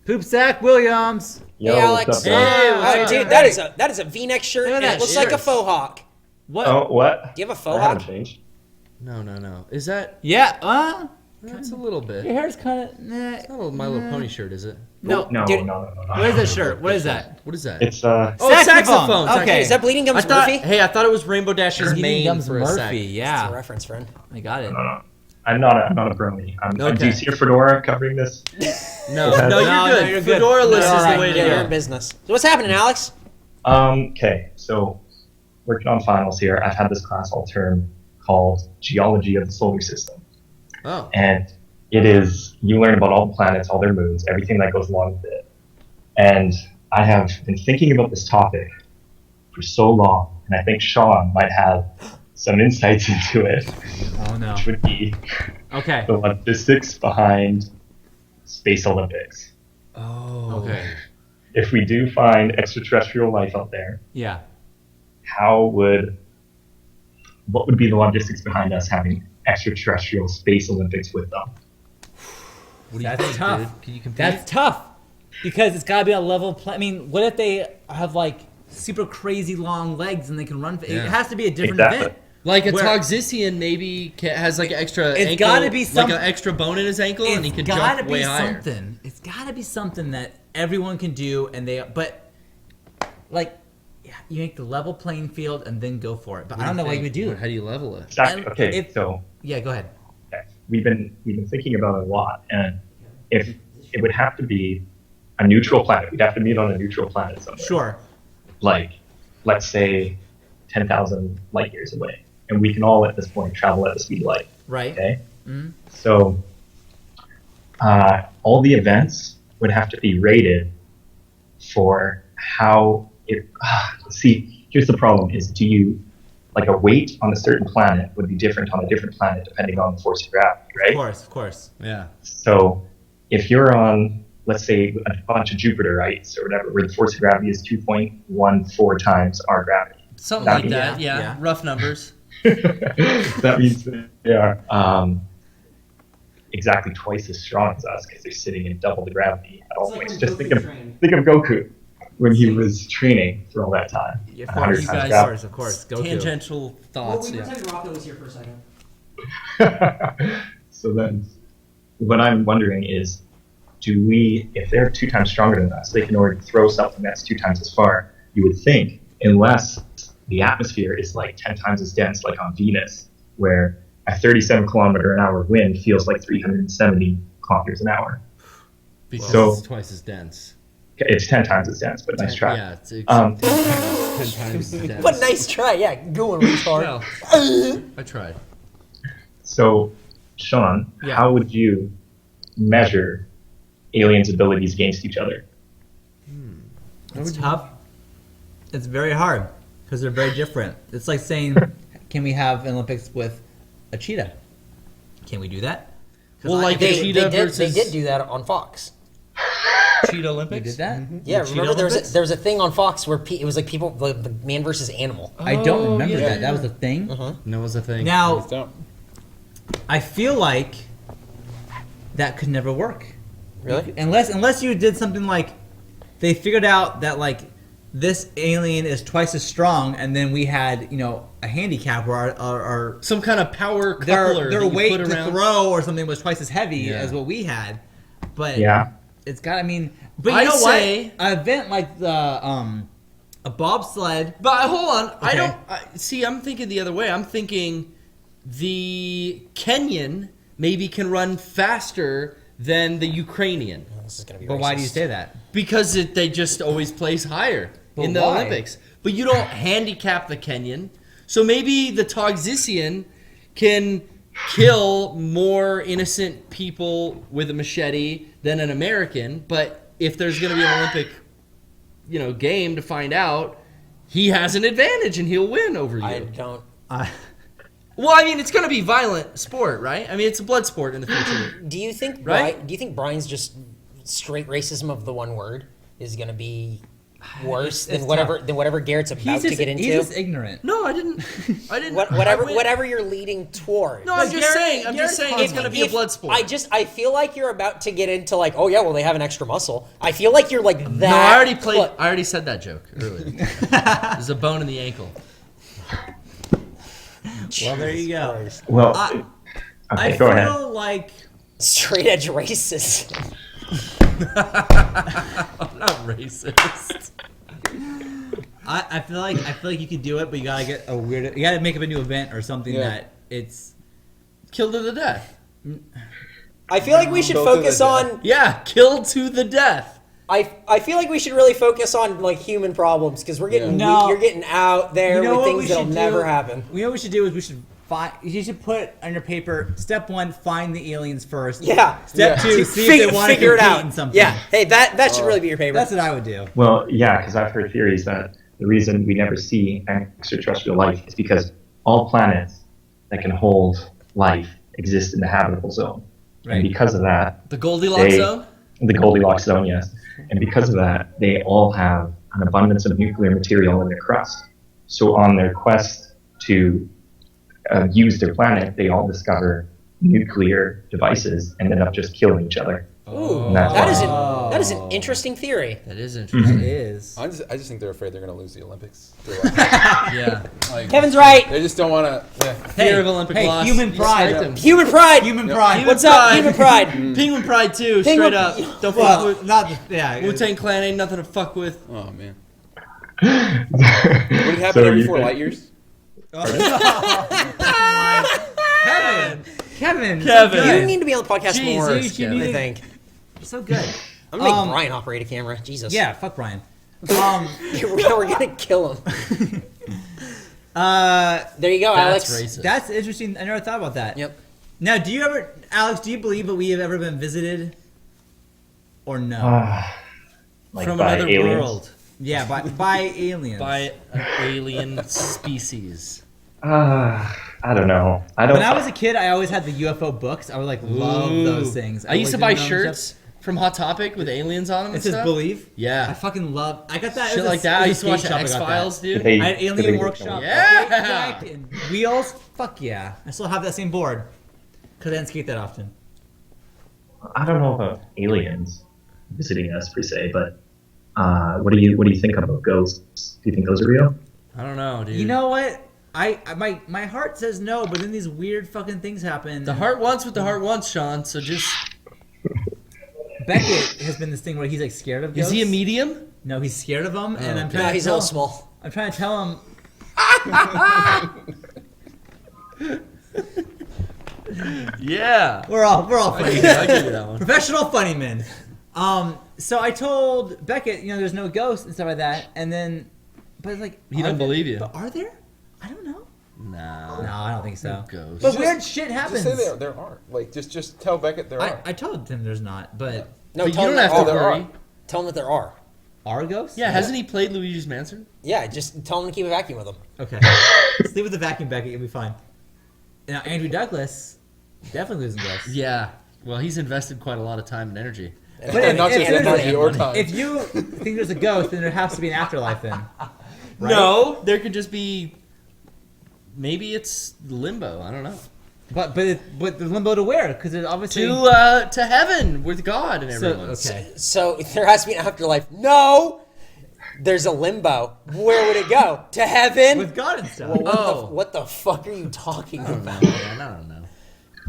PoopSackWilliams. Yo, hey, Alex. what's up, man? Dude, that is a V-neck shirt, Look at and that it looks shirt. like a faux hawk. What? Oh, what? Do you have a I faux haven't hawk? changed. No. Is that? Yeah. That's a little bit. Your hair's kind of. Nah. It's not a My Little Pony shirt, is it? No. No. What is that shirt? What is that? What is that? It's Oh, Saxophone. saxophone. Okay. Is that Bleeding Gums Murphy? Hey, I thought it was Rainbow Dash's Bleeding main Gums for a sec. Murphy. It's a Yeah. reference, friend. I got it. No. I'm not a brony. Okay. Do you see a fedora covering this? No, No, you're good. you're good. Fedora-less No, is right. the way to Yeah, you're go. in business. So what's happening, Alex? Okay, so working on finals here. I've had this class all term called Geology of the Solar System. Oh. And it is, you learn about all the planets, all their moons, everything that goes along with it. And I have been thinking about this topic for so long, and I think Sean might have some insights into it, Oh no. which would be Okay. the logistics behind Space Olympics. Oh. Okay. If we do find extraterrestrial life out there, Yeah. what would be the logistics behind us having extraterrestrial Space Olympics with them? What do you That's think, tough. dude? Can you compete? That's tough because it's got to be a level play. I mean, what if they have like super crazy long legs and they can run? Yeah. It has to be a different Exactly. event. Like a Where- Toxician maybe has like an extra It's ankle, gotta be like an extra bone in his ankle, and he It's can got to jump be way higher. something. It's got to be something that everyone can do, but like, yeah, you make the level playing field and then go for it. But I don't know what you would do. How do you level it? Exactly. And Okay, if- so Yeah, go ahead. we've been thinking about it a lot, and if it would have to be a neutral planet, we'd have to meet on a neutral planet somewhere. Sure. Like, let's say 10,000 light years away, and we can all at this point travel at the speed of light. Right. Okay. Mhm. So all the events would have to be rated for how it. See, here's the problem: is like a weight on a certain planet would be different on a different planet depending on the force of gravity, right? Of course. Yeah. So if you're on, let's say, a bunch of Jupiter-ites or whatever, where the force of gravity is 2.14 times our gravity, Something That'd like be- that. Yeah. yeah. Rough numbers. that means they are exactly twice as strong as us because they're sitting in double the gravity at all points. Just think of Goku when he was training for all that time. Yeah, of 100 course. times guys gravity. Of course. Goku. Tangential thoughts. Yeah. Rocco was here for a second. So then, what I'm wondering is, if they're 2 times stronger than us, they can already throw something that's 2 times as far. You would think, unless the atmosphere is like 10 times as dense, like on Venus, where a 37-kilometer-an-hour wind feels like 370 kilometers an hour. Because So- it's twice as dense. It's 10 times as dense, but nice try. Yeah, it's 10 Um, times as dense. What a nice try. Yeah, going retard. Well, I tried. So, Sean, Yeah. how would you measure aliens' abilities against each other? It's tough. It's very hard because they're very different. It's like saying, can we have an Olympics with a cheetah? Can we do that? 'Cause Well, I- like They cheetah did versus do that on Fox. Cheetah we Olympics. did that? Yeah, Cheetah remember Olympics? there was a thing on Fox where it was like people, the man versus animal. I don't Oh, remember yeah. that. That was a thing. That was a thing. Now, Don't. I feel like that could never work. Really? Unless you did something like they figured out that like this alien is twice as strong, and then we had a handicap where our some kind of power coupler their that you weight put to around. throw or something was twice as heavy Yeah. as what we had. But Yeah. it's got. I mean, but you I know say- what? An event like the a bobsled. But hold on, I Okay. don't see. I'm thinking the other way. I'm thinking the Kenyan maybe can run faster than the Ukrainian This is gonna be. But why do you racist. say that? because they just always place higher But in the why? Olympics. But you don't handicap the Kenyan, so maybe the Toxician can kill more innocent people with a machete than an American. But if there's going to be an Olympic, game to find out, he has an advantage and he'll win over you. I don't. Well, I mean, it's going to be violent sport, right? I mean, it's a blood sport in the future. Do you think Right? Do you think Brian's just straight racism of the one word is gonna be worse It's than whatever Garrett's about to get into? He's just ignorant. No, I didn't. Whatever you're leading towards. No, I'm just saying Garrett's it's gonna be a blood sport. I feel like you're about to get into like, oh yeah, well they have an extra muscle. I feel like you're like that. No, I already said that joke earlier. There's a bone in the ankle. Well, there you go. Christ. Well, I okay, go ahead. feel like Straight edge racist. I'm not racist. I feel like you could do it, but you gotta get a weird. You gotta make up a new event or something that it's Killed to the death. I feel like we should Go to focus the on. Yeah, killed to the death. I feel like we should really focus on like human problems because we're getting you're getting out there with things that'll never happen. You know what we should do is we should find. You should put on your paper. Step 1, find the aliens first. Yeah. Step 2, see if they want to figure it compete out. in something. Yeah. Hey, that should really be your paper. That's what I would do. Well, yeah, because I've heard theories that the reason we never see extraterrestrial life is because all planets that can hold life exist in the habitable zone. Right. And because of that, The Goldilocks zone? the Goldilocks zone, yes. And because of that, they all have an abundance of nuclear material in their crust. So on their quest to use their planet, they all discover nuclear devices and end up just killing each other. Ooh, And that's that is an interesting theory. That is interesting. It is. I just think they're afraid they're going to lose the Olympics. Yeah. Like, Kevin's right. they just don't want to. Yeah. Fear of Olympic loss. human You pride. sniped him. Human pride. Human pride. What's up, human pride? Penguin pride too, Penguin- straight up. Don't fuck Well, with not yeah. Wu-Tang Clan ain't nothing to fuck with. Oh man. Would it happen So every you 4 think- light years? Kevin. You need to be on the podcast Jeez, more. you I need- think. So good. I'm gonna make Brian operate a camera. Jesus. Yeah, fuck Brian. we're gonna kill him. There you go, That's Alex. racist. That's interesting. I never thought about that. Yep. Now, Alex, do you believe that we have ever been visited? Or no? like From by another aliens. world. Yeah, by aliens. By an alien species. I don't know. When I was a kid, I always had the UFO books. I would love those things. I used to looked buy into them and shirts stuff. from Hot Topic with aliens on them It and says stuff. Believe. I Yeah. fucking love. I got that. Shit it was like a- that. it I was used to a watch skate the shop I got X-Files, dude. They- I had Alien they- Workshop. Yeah. And Wheels. Fuck yeah. I still have that same board. Because I didn't skate that often. I don't know about aliens visiting us per se, but what do you think about ghosts? Do you think those are real? I don't know, dude. You know what? My heart says no, but then these weird fucking things happen. The heart wants what the heart wants, Sean, so just... Beckett has been this thing where he's like scared of Is ghosts. he a medium? No, he's scared of them, and I'm okay. trying No, to he's a tell little small. I'm trying to tell him. Yeah. We're all I funny. give you that one. Professional funny men. So I told Beckett, there's no ghosts and stuff like that, and then, but like He are don't there- believe you. But are there? I don't know. Nah. No, I don't think so. Ghosts. But Just- weird shit happens. Just say there aren't. Like just tell Beckett there are. I told him there's not, but No, But you tell him don't have that to there worry. are. Tell him that there are. are ghosts? Yeah, hasn't he played Luigi's Mansion? Yeah, just tell him to keep a vacuum with him. Okay. Sleep with the vacuum, Beckett. You'll be fine. Now Andrew Douglas definitely losing ghosts. Yeah. Well, he's invested quite a lot of time and energy. But And not just if- energy or time. If you think there's a ghost, then there has to be an afterlife then. Right? No, there could just be... Maybe it's limbo. I don't know. But the limbo to where? Because it obviously To heaven with God and So, everyone. okay. So there has to be an afterlife. No, there's a limbo. Where would it go? To heaven? With God and stuff. Well, Oh. what the fuck are you talking about? Man, I don't know.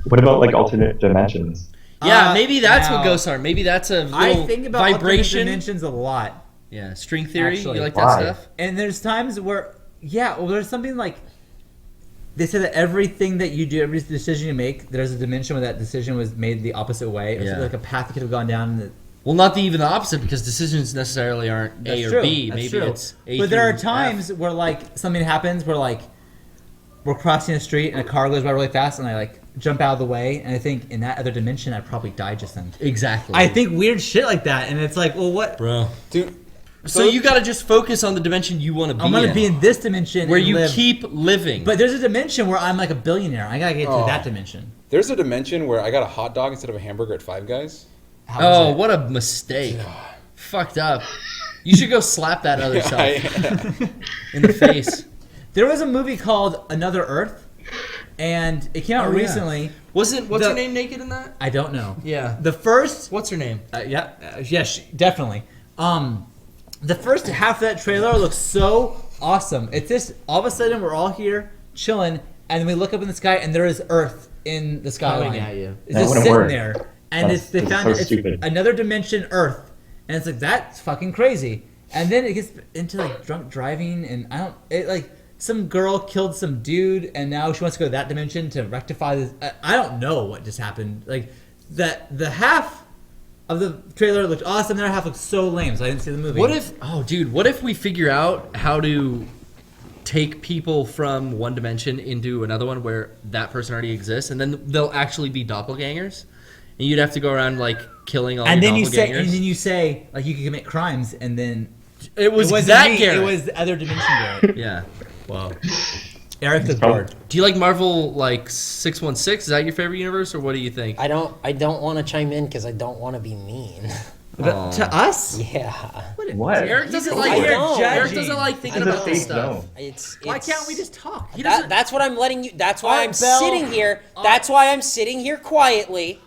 What about like alternate dimensions? Yeah, maybe that's now- what ghosts are. Maybe that's a little I think about alternate vibration. dimensions a lot. Yeah, string theory. Actually, you like why? that stuff? And there's times where, there's something like, they say that everything that you do, every decision you make, there's a dimension where that decision was made the opposite way. Or Yeah. like a path that could have gone down. That, Well, not even the opposite because decisions necessarily aren't that's A or true. B. That's Maybe true. it's A. But there are through times F. where like something happens where like we're crossing a street and a car goes by really fast and I like jump out of the way and I think in that other dimension I'd probably die just then. Exactly. I think weird shit like that and it's like, well, what? bro. Dude, So you got to just focus on the dimension you want to be I'm gonna in, be in this dimension where and you live. keep living. But there's a dimension where I'm like a billionaire. I gotta get to Oh. that dimension. there's a dimension where I got a hot dog instead of a hamburger at Five Guys. How oh, is it? what a mistake! Fucked up. You should go slap that other self in the face. There was a movie called Another Earth, and it came out recently. What's her name naked in that? I don't know. Yeah. The first... What's her name? Definitely. The first half of that trailer looks so awesome. It's just, all of a sudden, we're all here chilling, and then we look up in the sky, and there is Earth in the skyline. Pointing at you. It's just sitting work. there. And they found so it's stupid. another dimension Earth. And it's like, that's fucking crazy. And then it gets into like drunk driving, and some girl killed some dude, and now she wants to go to that dimension to rectify this. I don't know what just happened. Like, the half of the trailer looked awesome, the other half looked so lame, so I didn't see the movie. What if we figure out how to take people from one dimension into another one where that person already exists, and then they'll actually be doppelgangers, and you'd have to go around like killing all your doppelgangers. And then you say like you can commit crimes, and then it was wasn't that me, Garrett. It was the other dimension Garrett. Yeah. Wow. Eric is bored. Do you like Marvel like 616? Is that your favorite universe, or what do you think? I don't want to chime in because I don't want to be mean. But to us? Yeah. What? Eric doesn't like I don't. Eric doesn't like thinking about this stuff. Why can't we just talk? That's what I'm letting you. That's why All right, I'm Belle. sitting here. That's why I'm sitting here quietly.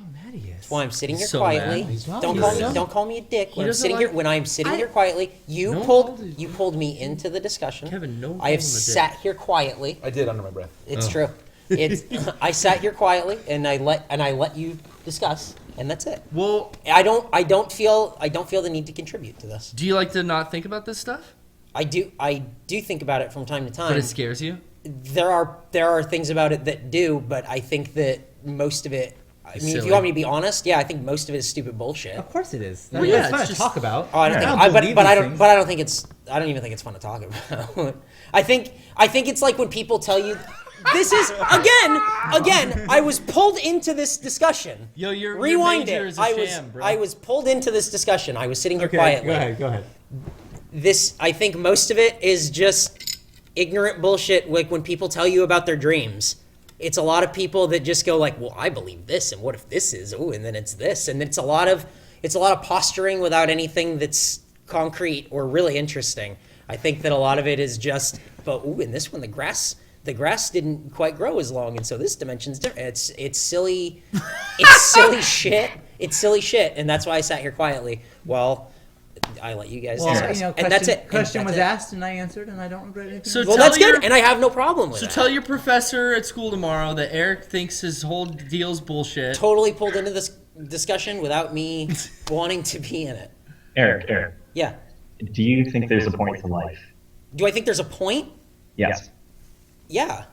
That's why I'm sitting here So quietly. mad. Don't call me a dick. When I'm doesn't sitting like- here, when I'm sitting here quietly, you No pulled holding. you pulled me into the discussion. Kevin, no I have holding the dick. sat here quietly. I did under my breath. It's true. It's I sat here quietly and I let you discuss, and that's it. Well, I don't feel the need to contribute to this. do you like to not think about this stuff? I do think about it from time to time. But it scares you? There are things about it that do, but I think that most of it. I mean, if silly. you want me to be honest, yeah, I think most of it is stupid bullshit. Of course it is. Well, yeah, It's fun it's to just- talk about. Oh, I don't I think, don't I, believe but these I don't, things. but I don't think it's. I don't even think it's fun to talk about. I think it's like when people tell you, this is again. I was pulled into this discussion. Yo, your rewind major it. is a sham, bro. I was pulled into this discussion. I was sitting here Okay, quietly. go ahead. I think most of it is just ignorant bullshit. Like when people tell you about their dreams. It's a lot of people that just go like, well, I believe this, and what if this is? Oh, and then it's this, and it's a lot of posturing without anything that's concrete or really interesting. I think that a lot of it is just, but ooh, in this one the grass didn't quite grow as long, and so this dimension's different. It's silly, shit. It's silly shit, and that's why I sat here quietly. Well, I let you guys discuss, and that's it. Question was asked, and I answered, and I don't regret anything. So Well, tell that's your- good, and I have no problem with So that. tell your professor at school tomorrow that Eric thinks his whole deal's bullshit. Totally pulled into this discussion without me wanting to be in it. Eric, Yeah. do you think there's a point to life? Do I think there's a point? Yes. Yeah.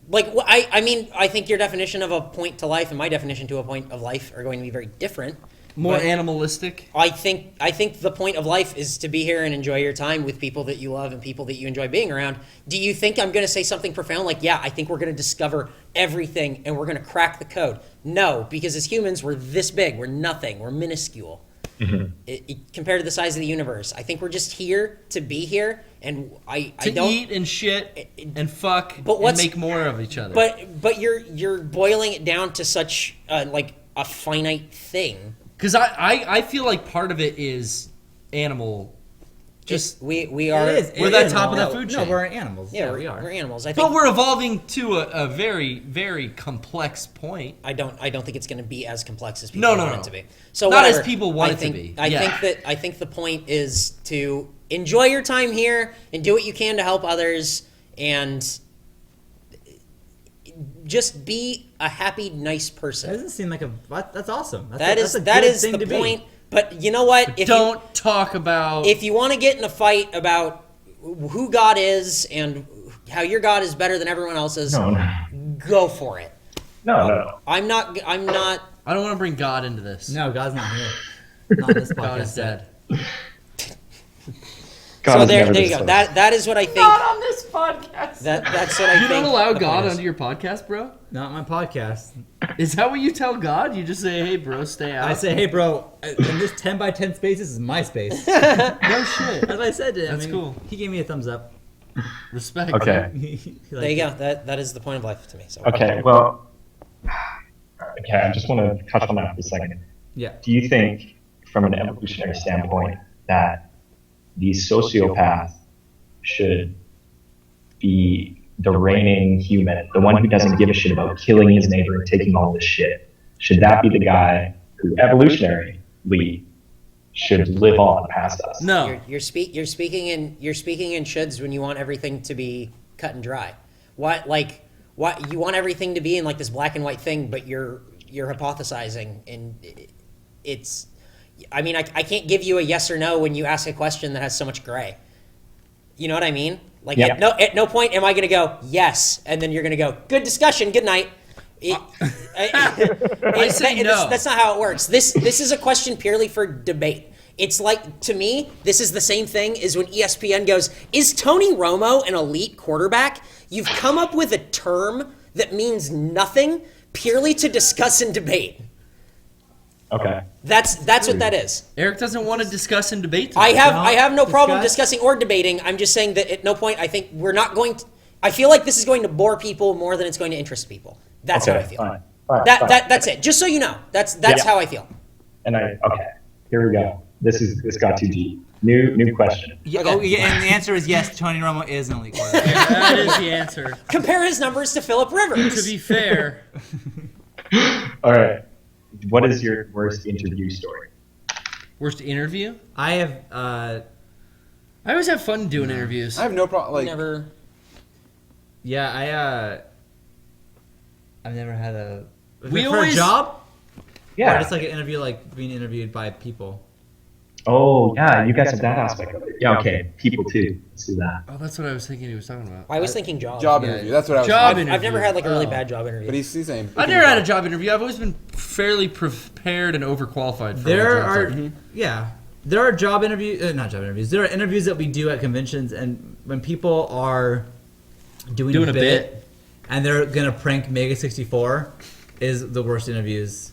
Like, I mean, I think your definition of a point to life and my definition to a point of life are going to be very different. More But animalistic. I think the point of life is to be here and enjoy your time with people that you love and people that you enjoy being around. Do you think I'm going to say something profound like, yeah, I think we're going to discover everything and we're going to crack the code? No, because as humans, we're this big. We're nothing. We're minuscule. Compared to the size of the universe. I think we're just here to be here, and I don't eat and shit and fuck But and what's- make more of each other. But you're boiling it down to such like a finite thing. Because I feel like part of it is animal. Just we are. It is. We're It that is. top of No, that food No, chain. we're animals. Yeah, we are. We're animals. I think. but we're evolving to a very, very complex point. I don't think it's going to be as complex as people No, want no. it to be. So Not whatever. as people want I it to think, be. I Yeah. think the point is to enjoy your time here and do what you can to help others and just be a happy, nice That person. doesn't seem like that's awesome. That that's is a good thing the to be. point. But you know what? Don't talk about. If you want to get in a fight about who God is and how your God is better than everyone else's, No. go for it. No. I'm not. I don't want to bring God into this. No, God's not here. Not in this podcast. God is dead. God So has there never you been go. so- That is what I think. on this podcast. That's what I You think. don't allow the God point is. onto your podcast, bro? Not my podcast. Is that what you tell God? You just say, "Hey, bro, stay out." I say, hey, bro, in this 10 by 10 space, this is my space. no shit. That's what I said to him. That's cool. He gave me a thumbs up. Respect. Okay. There you go. That is the point of life to me. So. Okay. Well. Okay. I just want to touch on that for a second. Yeah. Do you think, from an evolutionary standpoint, that the sociopath should be the reigning human, the one who doesn't give a shit about killing his neighbor and taking all this shit? Should that be the guy who evolutionarily should live on past us? No. You're speaking in shoulds when you want everything to be cut and dry. What you want everything to be in like this black and white thing, but you're hypothesizing, and it's. I mean, I can't give you a yes or no when you ask a question that has so much gray. You know what I mean? Like Yeah. at no point am I going to go yes, and then you're going to go good discussion, good night. I say no. That's not how it works. This is a question purely for debate. It's like, to me, this is the same thing as when ESPN goes, is Tony Romo an elite quarterback? You've come up with a term that means nothing purely to discuss and debate. Okay. That's what that is. Eric doesn't want to discuss and debate. I Today. have no problem discuss. discussing or debating. I'm just saying that at no point I think we're not going to. I feel like this is going to bore people more than it's going to interest people. That's how I feel. Fine. That's it. Just so you know, that's Yeah. how I feel. And here we go. This got too deep. New question. Yeah, Okay. oh, yeah, and the answer is yes. Tony Romo is an elite quarterback. That is the answer. Compare his numbers to Phillip Rivers. To be fair, All right. What is your worst interview story? worst interview. I have. I always have fun doing interviews. I have no problem. Like, Never. Yeah, I've never had a. We for always- a job. Yeah. Or just like an interview, like being interviewed by people. Oh, yeah. You guys have that aspect of it. Yeah. Okay. People too. Let's do that. Oh, that's what I was thinking he was talking about. I was thinking job. job Yeah. interview. That's what I was. Job thinking. I've never had like a really Oh. bad job interview. But he's saying. I've never had a job interview. I've always been fairly prepared and overqualified for There all are, jobs. there are job interviews, not job interviews. There are interviews that we do at conventions, and when people are doing a bit, and they're gonna prank Mega64, is the worst interviews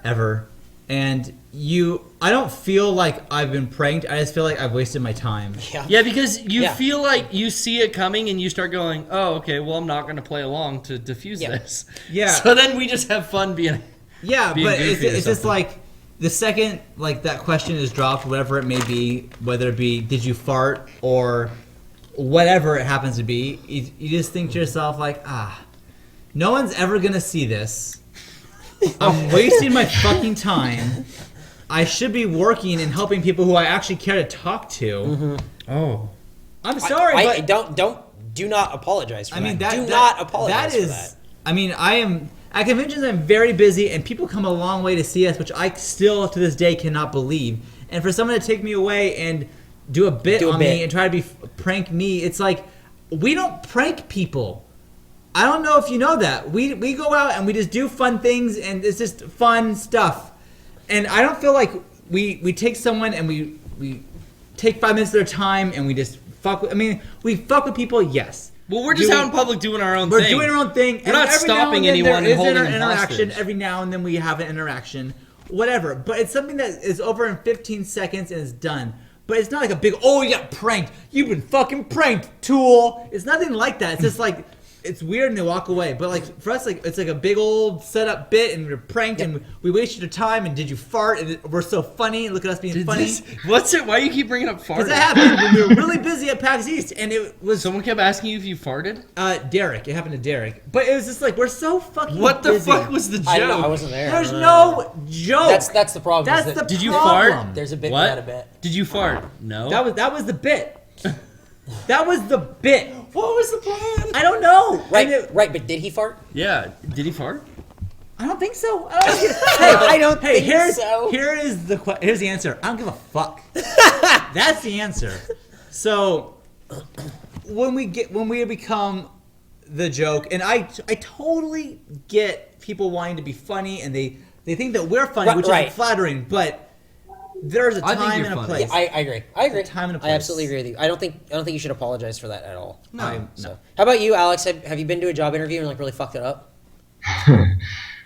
ever. And I don't feel like I've been pranked. I just feel like I've wasted my time. Yeah, because you Yeah. feel like you see it coming and you start going, oh, okay, well, I'm not going to play along to diffuse Yeah. this. Yeah. So then we just have fun being. Yeah, being but goofy or it's just something. like the second like that question is dropped, whatever it may be, whether it be did you fart or whatever it happens to be, you just think to yourself like, no one's ever gonna see this. I'm wasting my fucking time. I should be working and helping people who I actually care to talk to. Oh. I'm sorry, I but do not apologize for I mean that. that Do not apologize that is, for that. I mean, I am at conventions. I'm very busy, and people come a long way to see us, which I still to this day cannot believe. And for someone to take me away and do a bit on me and try to prank me, it's like we don't prank people. I don't know if you know that. We go out and we just do fun things, and it's just fun stuff. And I don't feel like we take someone and we take 5 minutes of their time and we just fuck with, I mean, we fuck with people, yes. Well, we're just out in public doing our own We're thing. doing our own thing. We're not every now stopping and then anyone and there is holding an them interaction. hostage. Every now and then we have an interaction, whatever. But it's something that is over in 15 seconds and is done. But it's not like a big, oh, you got pranked. You've been fucking pranked, tool. It's nothing like that. It's just like, it's weird and they walk away. But like for us, like it's like a big old setup bit and we're pranked and we wasted your time and did you fart and we're so funny and look at us being funny. What's it? Why do you keep bringing up farting? Because that happened when we were really busy at PAX East and it was Someone kept asking you if you farted? Derek. It happened to Derek. But it was just like we're so fucking What the busy. fuck was the joke? I don't know. I wasn't there. There's no joke. That's the problem. That's is the that Did you problem. fart? There's a bit What? without a bit. Did you fart? No. That was the bit. That was the bit. What was the plan? I don't know. Right, And it- right. But did he fart? Yeah. Did he fart? I don't think so. I don't think I don't think here's, so. Here's the answer. I don't give a fuck. That's the answer. So when we become the joke, and I totally get people wanting to be funny, and they think that we're funny, which Right. is flattering, but there's a I think time you're and a funny. place. I agree. I agree. time and a I place. absolutely agree with you. I don't think you should apologize for that at all. No. So, how about you, Alex? Have you been to a job interview and like really fucked it up?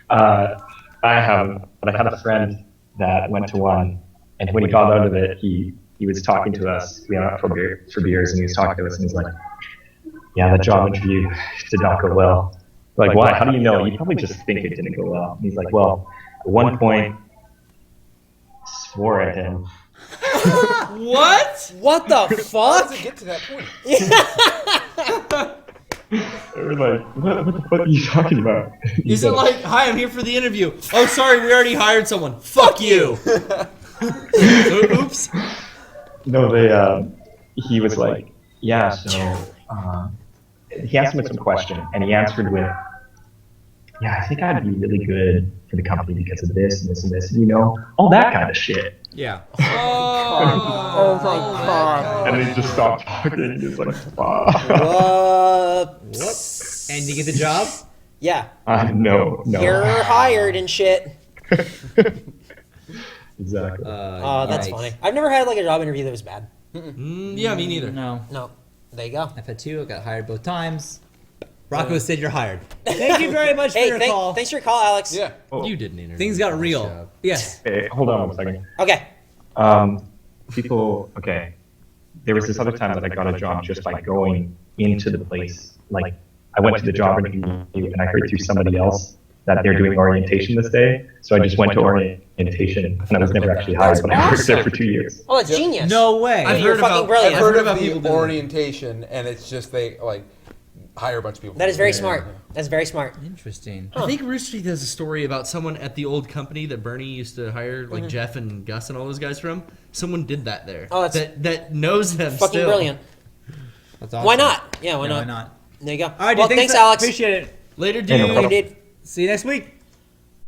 I haven't, but I had a friend that went to one, and when he got out of it, he was talking to us. We went out for beers, and he was talking to us, and he's like, "Yeah, that job interview did not go well." We're like, why? How do you know? You probably just think it didn't go well. And he's like, well, at one point, swore at him. What? What the How does fuck? it get to that point? They were like, what the fuck are you talking about? He Is it said, like, hi, I'm here for the interview. Oh, sorry, we already hired someone. Fuck you. Oops. No, he was like, yeah, so, he asked him some question, and he answered with, yeah, I think I'd be really good for the company because of this and this and this, and you know, all that kind of shit. Yeah. Oh my god. And he just stopped talking. He was like, fuck. Whoops. And you get the job? Yeah. No. You're hired and shit. Exactly. Oh, that's yikes. funny. I've never had like a job interview that was bad. Yeah, me neither. No. No. There you go. I've had 2. I got hired both times. Rocco said you're hired. Thank you very much for Hey, your call. thanks for your call, Alex. Yeah. Oh, You didn't interview. Things me got for this real. job. Yes. hey, hold on 1 second. Okay. People, okay. There was this other time that I got a job just by going into the place. Like, I went to the job interview and I heard through somebody else that they're doing orientation this day. So I just went to orientation and I was never actually hired, but I worked there for 2 years. Oh, that's genius. No way. I've You're heard fucking about. brilliant. I've heard of about people the doing orientation, and it's just they like hire a bunch of people. That is very smart. That's very smart. Interesting. I think Rooster Teeth has a story about someone at the old company that Bernie used to hire, like Jeff and Gus and all those guys from. Someone did that there. Oh, that's that knows them fucking still. brilliant. That's awesome. Why not? Yeah, why Yeah, not? why not? There you go. All right, well, dude, thanks, Alex. Appreciate it. Later, Hey, no dude. problem. You did. See you next week.